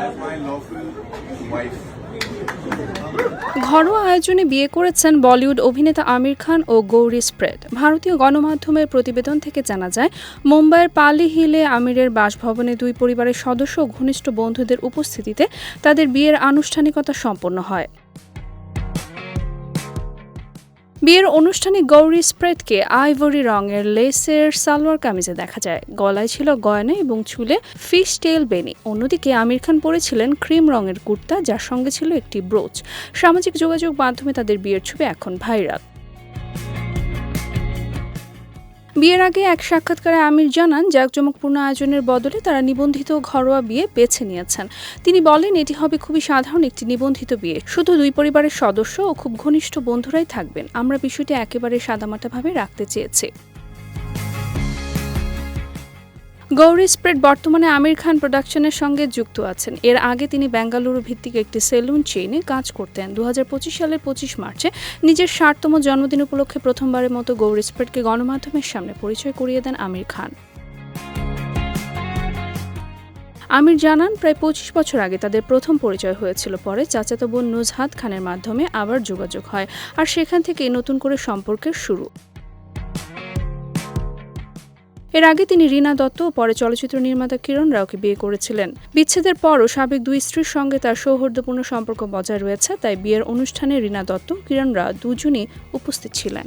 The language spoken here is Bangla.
as my lawful wife. ঘরোয়া আয়োজনে বিয়ে করেছেন বলিউড অভিনেতা আমির খান ও গৌরি স্প্রেড। ভারতীয় গণমাধ্যমের প্রতিবেদন থেকে জানা যায়, মুম্বাইয়ের পালি হিলে আমিরের বাসভবনে দুই পরিবারের সদস্য ও ঘনিষ্ঠ বন্ধুদের উপস্থিতিতে তাদের বিয়ের আনুষ্ঠানিকতা সম্পন্ন হয়। বিয়ের অনুষ্ঠানে গৌরি স্প্রেডকে আইভরি রঙের লেসের সালোয়ার কামিজে দেখা যায়। গলায় ছিল গয়না এবং চুলে ফিশ টেল বেনি। অন্যদিকে আমির খান পরেছিলেন ক্রিম রঙের কুর্তা, যার সঙ্গে ছিল একটি ব্রোচ। সামাজিক যোগাযোগ মাধ্যমে তাদের বিয়ের ছবি এখন ভাইরাল। বিয়ের আগে এক সাক্ষাৎকারে আমির জানান, জাঁকজমকপূর্ণ আয়োজনের বদলে তারা নিবন্ধিত ঘরোয়া বিয়ে বেছে নিয়েছেন। তিনি বলেন, এটি হবে খুবই সাধারণ একটি নিবন্ধিত বিয়ে, শুধু দুই পরিবারের সদস্য ও খুব ঘনিষ্ঠ বন্ধুরাই থাকবেন। আমরা বিষয়টি একেবারে সাদামাটাভাবে রাখতে চেয়েছি। গৌরি স্প্রেড বর্তমানে আমির খান প্রোডাকশনের সঙ্গে যুক্ত আছেন। এর আগে তিনি বেঙ্গালুরু ভিত্তিক একটি সেলুন চেইনে কাজ করতেন। 2025 সালের 25 মার্চে নিজের 60তম জন্মদিন উপলক্ষে প্রথমবারের মতো গৌরি স্প্রেডকে গণমাধ্যমের সামনে পরিচয় করিয়ে দেন আমির খান। আমির জানান, প্রায় 25 বছর আগে তাদের প্রথম পরিচয় হয়েছিল। পরে চাচাতো বোন নুজহাত খানের মাধ্যমে আবার যোগাযোগ হয়, আর সেখান থেকেই নতুন করে সম্পর্কের শুরু। এর আগে তিনি রীনা দত্ত ও পরে চলচ্চিত্র নির্মাতা কিরণ রাওকে বিয়ে করেছিলেন। বিচ্ছেদের পরও সাবেক দুই স্ত্রীর সঙ্গে তার সৌহার্দ্যপূর্ণ সম্পর্ক বজায় রয়েছে। তাই বিয়ের অনুষ্ঠানে রীনা দত্ত ও কিরণ রাও দুজনই উপস্থিত ছিলেন।